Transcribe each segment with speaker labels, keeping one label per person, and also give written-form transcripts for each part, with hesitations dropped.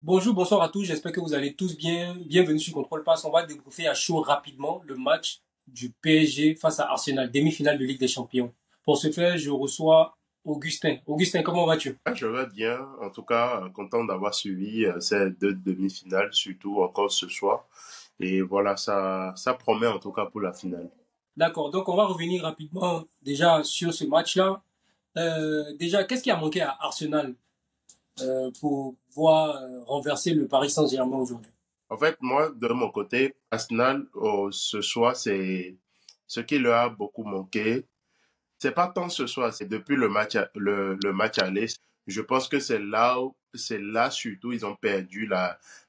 Speaker 1: Bonjour, bonsoir à tous. J'espère que vous allez tous bien. Bienvenue sur Contrôle Pass. On va débriefer à chaud rapidement le match du PSG face à Arsenal, demi-finale de Ligue des Champions. Pour ce faire, je reçois Augustin. Augustin, comment vas-tu?
Speaker 2: Ah, je vais bien, en tout cas, content d'avoir suivi ces deux demi-finales, surtout encore ce soir. Et voilà, ça promet en tout cas pour la finale.
Speaker 1: D'accord, donc on va revenir rapidement déjà sur ce match-là. Déjà, qu'est-ce qui a manqué à Arsenal pour pouvoir renverser le Paris Saint-Germain aujourd'hui?
Speaker 2: En fait, moi, de mon côté, Arsenal, ce soir, c'est ce qui leur a beaucoup manqué. C'est pas tant ce soir, c'est depuis le match aller. Je pense que c'est là surtout, ils ont perdu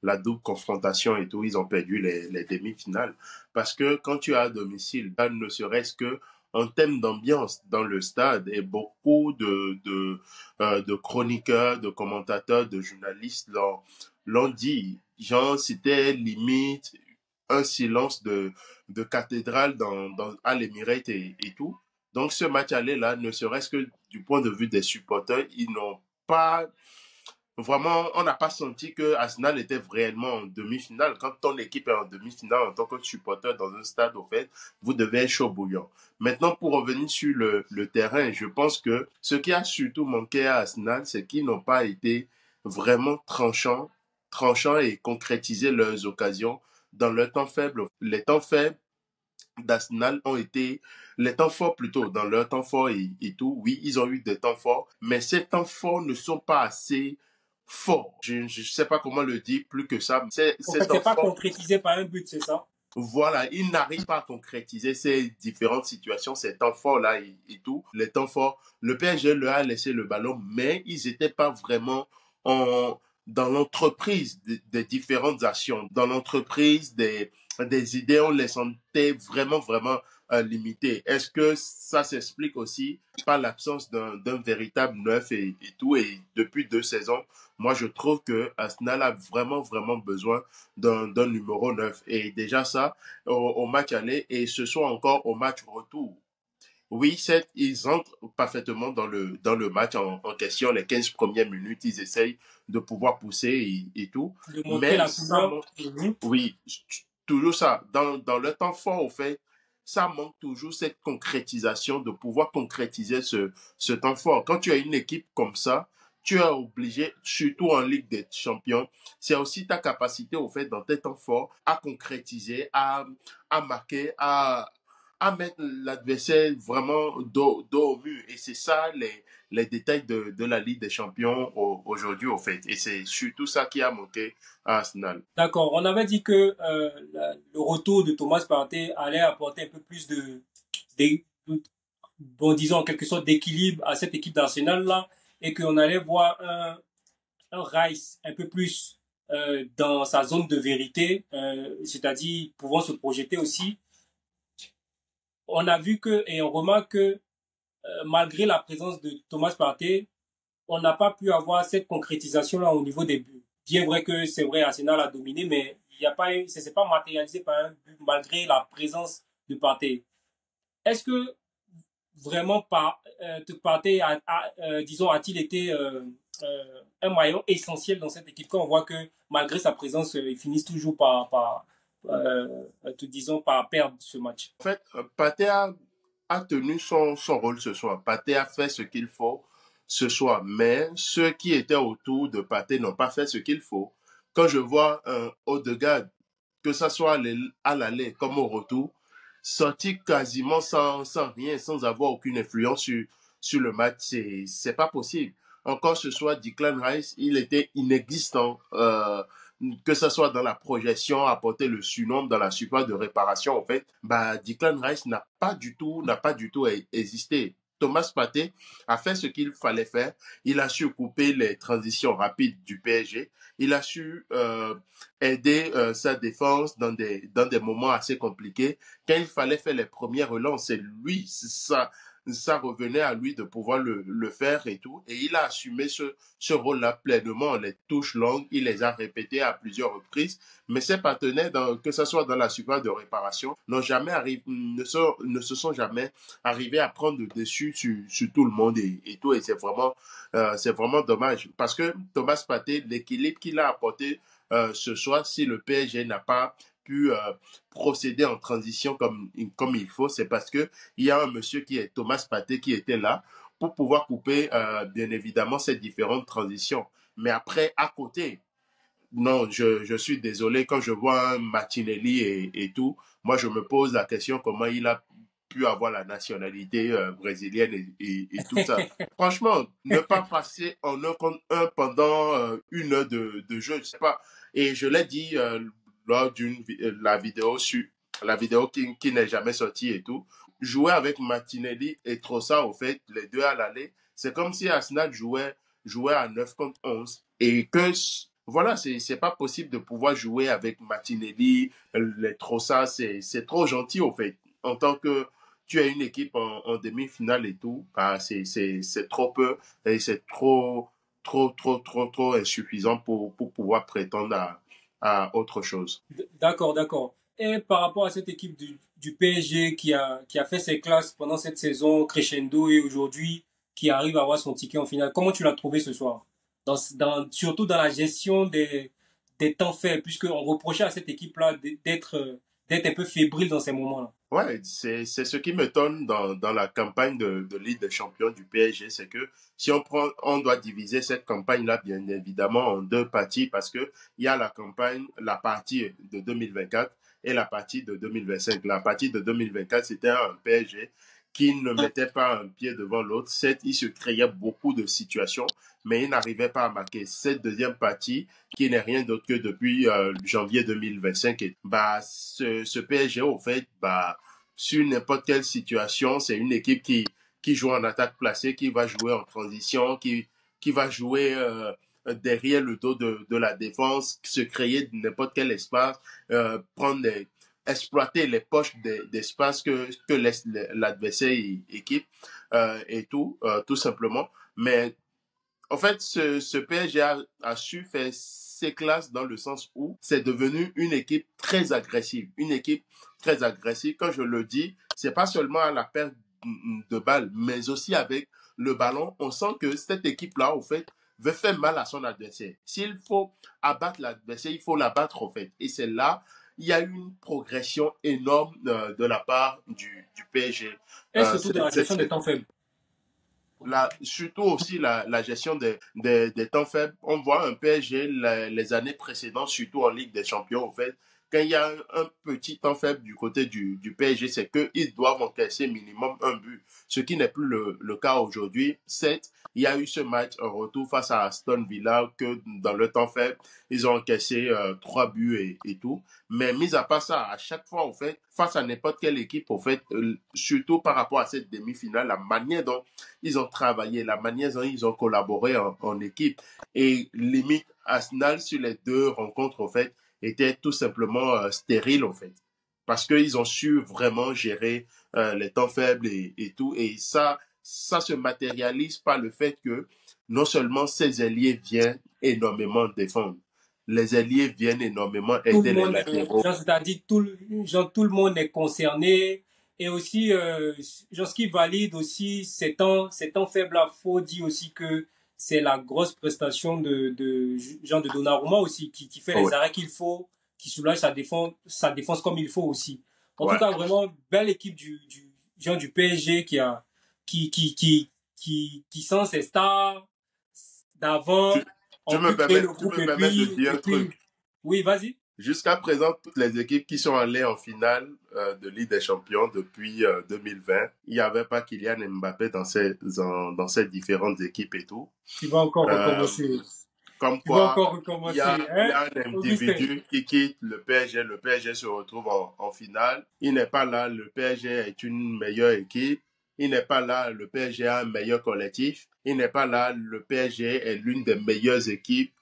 Speaker 2: la double confrontation et tout. Ils ont perdu les demi-finales. Parce que quand tu es à domicile, là, ne serait-ce que en termes d'ambiance dans le stade et beaucoup de chroniqueurs, de commentateurs, de journalistes l'ont dit. Genre, c'était limite un silence de cathédrale à l'Émirate et tout. Donc ce match aller là, ne serait-ce que du point de vue des supporters, ils n'ont pas vraiment, on n'a pas senti que Arsenal était réellement en demi-finale. Quand ton équipe est en demi-finale en tant que supporter dans un stade, au fait, vous devez être chaud bouillant. Maintenant, pour revenir sur le terrain, je pense que ce qui a surtout manqué à Arsenal, c'est qu'ils n'ont pas été vraiment tranchants et concrétiser leurs occasions dans le temps faible. Les temps faibles d'Arsenal ont été les temps forts plutôt dans leur temps fort et tout. Oui, ils ont eu des temps forts, mais ces temps forts ne sont pas assez forts. Je ne sais pas comment le dire plus que ça.
Speaker 1: En
Speaker 2: Ces
Speaker 1: fait,
Speaker 2: temps
Speaker 1: c'est pas
Speaker 2: forts,
Speaker 1: concrétisé par un but, c'est ça?
Speaker 2: voilà, ils n'arrivent pas à concrétiser ces différentes situations, ces temps forts-là et tout. Les temps forts, le PSG leur a laissé le ballon, mais ils n'étaient pas vraiment en, dans l'entreprise des différentes actions. Dans l'entreprise des idées, on les sentait vraiment limitées. Est-ce que ça s'explique aussi par l'absence d'un véritable neuf et tout? Et depuis 2 saisons, moi, je trouve que Arsenal a vraiment besoin d'un numéro 9. Et déjà ça, au match aller, et ce soit encore au match retour. Oui, ils entrent parfaitement dans le match en question. Les 15 premières minutes, ils essayent de pouvoir pousser et tout.
Speaker 1: De montrer
Speaker 2: Mais
Speaker 1: la
Speaker 2: ça
Speaker 1: couleur.
Speaker 2: manque,
Speaker 1: Mhm.
Speaker 2: oui, toujours ça. Dans le temps fort, au fait, ça manque toujours cette concrétisation, de pouvoir concrétiser ce temps fort. Quand tu as une équipe comme ça, tu es obligé, surtout en Ligue des Champions, c'est aussi ta capacité, au fait, dans tes temps forts, à concrétiser, à marquer, à mettre l'adversaire vraiment dos au mur. Et c'est ça les détails de la Ligue des Champions aujourd'hui, au fait. Et c'est surtout ça qui a manqué à Arsenal.
Speaker 1: D'accord. On avait dit que le retour de Thomas Partey allait apporter un peu plus de- bon, disons en quelque sorte d'équilibre à cette équipe d'Arsenal-là et qu'on allait voir un Rice un peu plus dans sa zone de vérité, c'est-à-dire pouvant se projeter aussi. On a vu que et on remarque que malgré la présence de Thomas Partey, on n'a pas pu avoir cette concrétisation-là au niveau des buts. Bien vrai que c'est vrai, Arsenal a dominé, mais il n'y a pas eu, c'est pas matérialisé par un but malgré la présence de Partey. Est-ce que vraiment Partey disons, a-t-il été un maillon essentiel dans cette équipe quand on voit que malgré sa présence, ils finissent toujours disons, par perdre ce match.
Speaker 2: En fait, Pate a tenu son rôle ce soir. Pate a fait ce qu'il faut ce soir. Mais ceux qui étaient autour de Pate n'ont pas fait ce qu'il faut. Quand je vois un Odegaard, que ça soit à l'aller comme au retour, sorti quasiment sans rien, sans avoir aucune influence sur le match, c'est pas possible. Encore ce soir, Declan Rice, il était inexistant. Que ce soit dans la projection, apporter le surnombre dans la surface de réparation, en fait, bah, Declan Rice n'a pas du tout existé. Thomas Partey a fait ce qu'il fallait faire. Il a su couper les transitions rapides du PSG. Il a su aider sa défense dans des moments assez compliqués. Quand il fallait faire les premières relances, c'est lui, c'est ça. ça revenait à lui de pouvoir le faire et tout. Et il a assumé ce rôle-là pleinement. Les touches longues, il les a répétées à plusieurs reprises. Mais ses partenaires, que ce soit dans la surface de réparation, ne se sont jamais arrivés à prendre le dessus sur tout le monde et tout. Et c'est vraiment dommage. Parce que Thomas Partey, l'équilibre qu'il a apporté ce soir, si le PSG n'a pas pu procéder en transition comme il faut, c'est parce que il y a un monsieur qui est Thomas Partey qui était là pour pouvoir couper bien évidemment ces différentes transitions. Mais après, à côté, non, je suis désolé, quand je vois un Martinelli et tout, moi je me pose la question comment il a pu avoir la nationalité brésilienne et tout ça. Franchement, ne pas passer en un contre un pendant une heure de jeu, je sais pas. Et je l'ai dit lors la vidéo qui n'est jamais sortie et tout. Jouer avec Martinelli et Trossard, au fait, les deux à l'aller, c'est comme si Arsenal jouait à 9 contre 11 et que voilà, c'est pas possible de pouvoir jouer avec Martinelli, les Trossard, c'est trop gentil au fait. En tant que tu as une équipe en demi-finale et tout, bah c'est trop peu et c'est trop insuffisant pour pouvoir prétendre à autre chose.
Speaker 1: D'accord, d'accord. Et par rapport à cette équipe du PSG qui a fait ses classes pendant cette saison crescendo et aujourd'hui qui arrive à avoir son ticket en finale, comment tu l'as trouvé ce soir? Surtout dans la gestion des temps faibles, puisqu'on reprochait à cette équipe-là d'être un peu fébrile dans ces moments-là.
Speaker 2: Ouais, c'est ce qui m'étonne dans la campagne de Ligue des Champions du PSG, c'est que si on doit diviser cette campagne-là, bien évidemment, en deux parties, parce que il y a la partie de 2024 et la partie de 2025. La partie de 2024, c'était un PSG qui ne mettait pas un pied devant l'autre. Certes, il se créait beaucoup de situations, mais il n'arrivait pas à marquer. Cette deuxième partie, qui n'est rien d'autre que depuis janvier 2025. Et, bah, ce PSG, au fait, bah, sur n'importe quelle situation, c'est une équipe qui joue en attaque placée, qui va jouer en transition, qui va jouer derrière le dos de la défense, se créer n'importe quel espace, exploiter les poches d'espace que laisse l'adversaire équipe et tout simplement. Mais en fait, ce PSG a su faire ses classes dans le sens où c'est devenu une équipe très agressive. Une équipe très agressive, quand je le dis, c'est pas seulement à la perte de balles, mais aussi avec le ballon. On sent que cette équipe-là, au fait, veut faire mal à son adversaire. S'il faut abattre l'adversaire, il faut l'abattre, au fait. Et c'est là, il y a eu une progression énorme de la part du PSG.
Speaker 1: Et surtout dans la gestion des temps faibles.
Speaker 2: Surtout aussi la gestion des temps faibles. On voit un PSG les années précédentes, surtout en Ligue des Champions, en fait, quand il y a un petit temps faible du côté du PSG, c'est qu'ils doivent encaisser minimum un but, ce qui n'est plus le cas aujourd'hui. Certes, il y a eu ce match en retour face à Aston Villa que dans le temps faible, ils ont encaissé 3 buts et tout. Mais mis à part ça, à chaque fois, en fait, face à n'importe quelle équipe, en fait, surtout par rapport à cette demi-finale, la manière dont ils ont travaillé, la manière dont ils ont collaboré en équipe. Et limite, Arsenal, sur les deux rencontres, en fait, était tout simplement stérile, en fait. Parce qu'ils ont su vraiment gérer les temps faibles et tout. Et ça se matérialise par le fait que non seulement ces ailiers viennent énormément défendre, les ailiers viennent énormément
Speaker 1: Tout le
Speaker 2: aider les
Speaker 1: monde,
Speaker 2: latéraux.
Speaker 1: genre, c'est-à-dire tout le monde est concerné. Et aussi, genre, ce qui valide aussi ces temps faibles, il faut dire aussi que c'est la grosse prestation genre de Donnarumma aussi, qui fait les
Speaker 2: Ouais,
Speaker 1: arrêts qu'il faut, qui soulage sa défense comme il faut aussi. En tout
Speaker 2: ouais.
Speaker 1: cas, vraiment, belle équipe genre du PSG qui sent ses stars
Speaker 2: Tu,
Speaker 1: d'avant, ont pu créer le
Speaker 2: tu
Speaker 1: groupe
Speaker 2: me permets de dire
Speaker 1: et
Speaker 2: un truc.
Speaker 1: puis, oui, vas-y.
Speaker 2: Jusqu'à présent, toutes les équipes qui sont allées en finale de Ligue des Champions depuis 2020, il n'y avait pas Kylian Mbappé dans ces différentes équipes et tout.
Speaker 1: Tu vas encore
Speaker 2: Euh,
Speaker 1: recommencer.
Speaker 2: Comme
Speaker 1: Tu vas
Speaker 2: quoi,
Speaker 1: encore recommencer,
Speaker 2: il y
Speaker 1: hein,
Speaker 2: a un
Speaker 1: Augustin?
Speaker 2: individu qui quitte le PSG se retrouve en finale. Il n'est pas là, le PSG est une meilleure équipe. Il n'est pas là, le PSG a un meilleur collectif. Il n'est pas là, le PSG est l'une des meilleures équipes,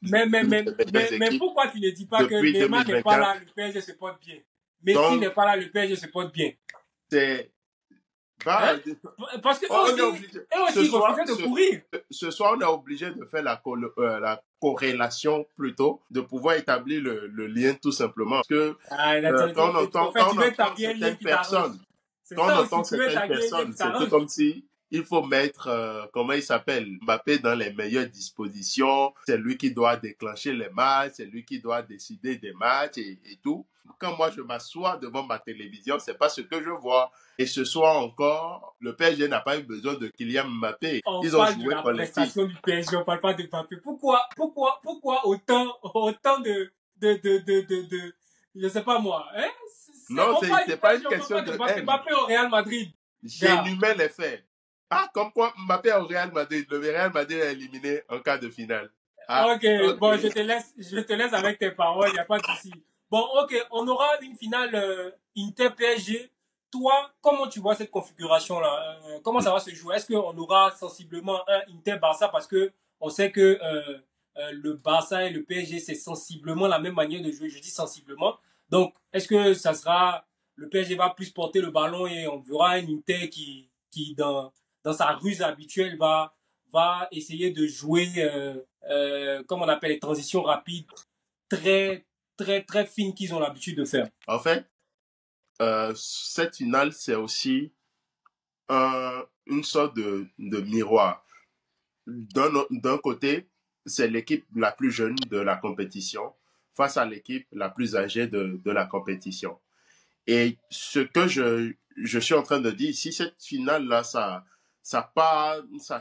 Speaker 1: Pourquoi tu ne dis pas que
Speaker 2: depuis
Speaker 1: Neymar n'est pas
Speaker 2: 2024.
Speaker 1: là, le PSG se porte bien? Messi
Speaker 2: Donc,
Speaker 1: n'est pas là, le PSG se porte bien.
Speaker 2: c'est
Speaker 1: Hein?
Speaker 2: Bah,
Speaker 1: Parce que
Speaker 2: on est obligé.
Speaker 1: eux aussi, ils refusaient de courir.
Speaker 2: Ce soir, on est obligé de faire la corrélation plutôt, de pouvoir établir le lien tout simplement. Parce que
Speaker 1: Ah, en fait,
Speaker 2: quand
Speaker 1: tu
Speaker 2: on
Speaker 1: veux
Speaker 2: entend
Speaker 1: établir un lien
Speaker 2: certaines
Speaker 1: qui t'arrange.
Speaker 2: personnes,
Speaker 1: C'est
Speaker 2: quand on
Speaker 1: ça
Speaker 2: entend
Speaker 1: aussi, tu veux
Speaker 2: certaines
Speaker 1: établir un lien
Speaker 2: personnes,
Speaker 1: qui
Speaker 2: c'est un peu
Speaker 1: t'arrange.
Speaker 2: comme si il faut mettre, comment il s'appelle, Mbappé dans les meilleures dispositions. C'est lui qui doit déclencher les matchs, c'est lui qui doit décider des matchs et tout. Quand moi je m'assois devant ma télévision, c'est pas ce que je vois. Et ce soir encore, le PSG n'a pas eu besoin de Kylian Mbappé.
Speaker 1: On
Speaker 2: Ils ont
Speaker 1: parle de
Speaker 2: joué
Speaker 1: la
Speaker 2: collectif.
Speaker 1: prestation du PSG, on parle pas de Mbappé. Pourquoi autant je sais pas moi, hein?
Speaker 2: Non,
Speaker 1: On parle du
Speaker 2: c'est pas une
Speaker 1: PSG, on parle
Speaker 2: question
Speaker 1: pas de
Speaker 2: de
Speaker 1: Mbappé.
Speaker 2: haine.
Speaker 1: Mbappé au Real Madrid, gars.
Speaker 2: J'énumère les faits. Ah, comme quoi Mbappé au Real Madrid. Le Real Madrid est éliminé en quart de finale. Ah,
Speaker 1: Ok,
Speaker 2: ok.
Speaker 1: bon, je te laisse avec tes paroles, il n'y a pas de souci. Bon, ok, on aura une finale Inter-PSG. Toi, comment tu vois cette configuration-là? Comment ça va se jouer? Est-ce qu'on aura sensiblement un Inter-Barça parce que on sait que le Barça et le PSG, c'est sensiblement la même manière de jouer. Je dis sensiblement. Donc, est-ce que ça sera le PSG va plus porter le ballon et on verra un Inter qui dans sa ruse habituelle, va essayer de jouer, comme on appelle les transitions rapides, très, très fines qu'ils ont l'habitude de faire.
Speaker 2: En fait, cette finale, c'est aussi une sorte de miroir. D'un côté, c'est l'équipe la plus jeune de la compétition face à l'équipe la plus âgée de la compétition. Et ce que je suis en train de dire, si cette finale-là, ça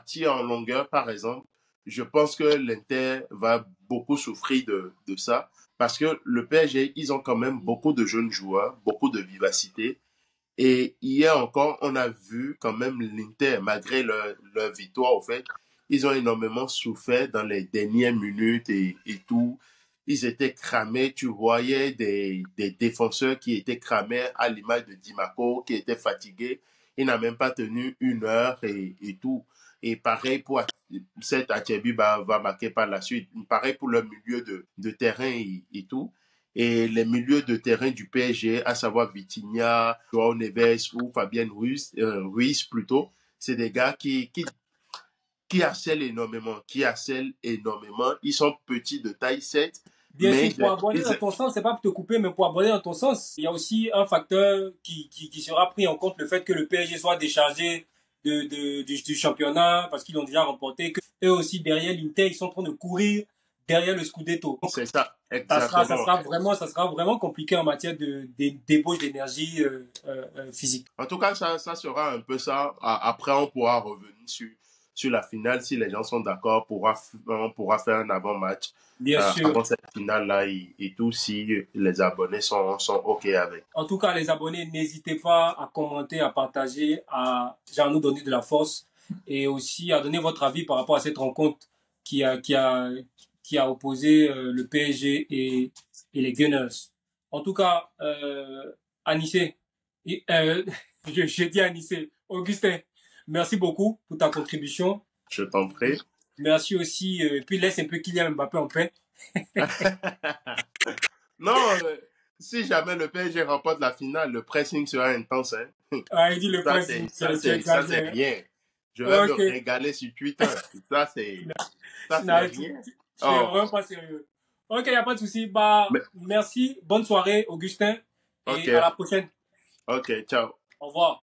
Speaker 2: tire en longueur, par exemple, je pense que l'Inter va beaucoup souffrir de ça, parce que le PSG, ils ont quand même beaucoup de jeunes joueurs, beaucoup de vivacité. Et hier encore, on a vu quand même l'Inter, malgré leur victoire, au fait, ils ont énormément souffert dans les dernières minutes et tout. Ils étaient cramés, tu voyais des défenseurs qui étaient cramés à l'image de Dimaco, qui étaient fatigués. Il n'a même pas tenu 1 heure et tout. Et pareil pour cet Achebi va marquer par la suite. Pareil pour le milieu de terrain et tout. Et les milieux de terrain du PSG, à savoir Vitinha, Joao Neves ou Fabien Ruiz plutôt, c'est des gars qui harcèlent énormément, Ils sont petits de taille, certes,
Speaker 1: Bien
Speaker 2: mais
Speaker 1: sûr, pour aborder dans ton sens, c'est pas pour te couper, mais pour aborder dans ton sens, il y a aussi un facteur qui sera pris en compte, le fait que le PSG soit déchargé du championnat, parce qu'ils l'ont déjà remporté, que eux aussi, derrière l'Inter, ils sont en train de courir derrière le Scudetto. Donc,
Speaker 2: c'est ça, exactement.
Speaker 1: ça sera vraiment compliqué en matière de débauche d'énergie physique.
Speaker 2: En tout cas, ça sera un peu ça. Après, on pourra revenir sur la finale si les gens sont d'accord. On pourra faire un avant-match
Speaker 1: Bien sûr.
Speaker 2: avant cette finale-là et tout si les abonnés sont OK avec.
Speaker 1: En tout cas, les abonnés, n'hésitez pas à commenter, à partager, à nous donner de la force et aussi à donner votre avis par rapport à cette rencontre qui a, qui a, qui a opposé le PSG et les Gunners. En tout cas, Anissé, je dis Anissé, Augustin, merci beaucoup pour ta contribution.
Speaker 2: Je t'en prie.
Speaker 1: Merci aussi, puis laisse un peu Kylian Mbappé en paix.
Speaker 2: Non, si jamais le PSG remporte la finale, le pressing sera intense. Hein.
Speaker 1: Ah, il dit le
Speaker 2: Ça,
Speaker 1: pressing, tu
Speaker 2: ça, c'est
Speaker 1: exagères.
Speaker 2: rien. Je vais me
Speaker 1: Ok.
Speaker 2: régaler sur Twitter. Ça, c'est
Speaker 1: Non,
Speaker 2: rien.
Speaker 1: tu es
Speaker 2: Oh,
Speaker 1: vraiment pas sérieux. Ok, y a pas de souci. Bah,
Speaker 2: mais,
Speaker 1: merci. Bonne soirée, Augustin. Et à
Speaker 2: OK,
Speaker 1: la prochaine.
Speaker 2: OK, ciao.
Speaker 1: Au revoir.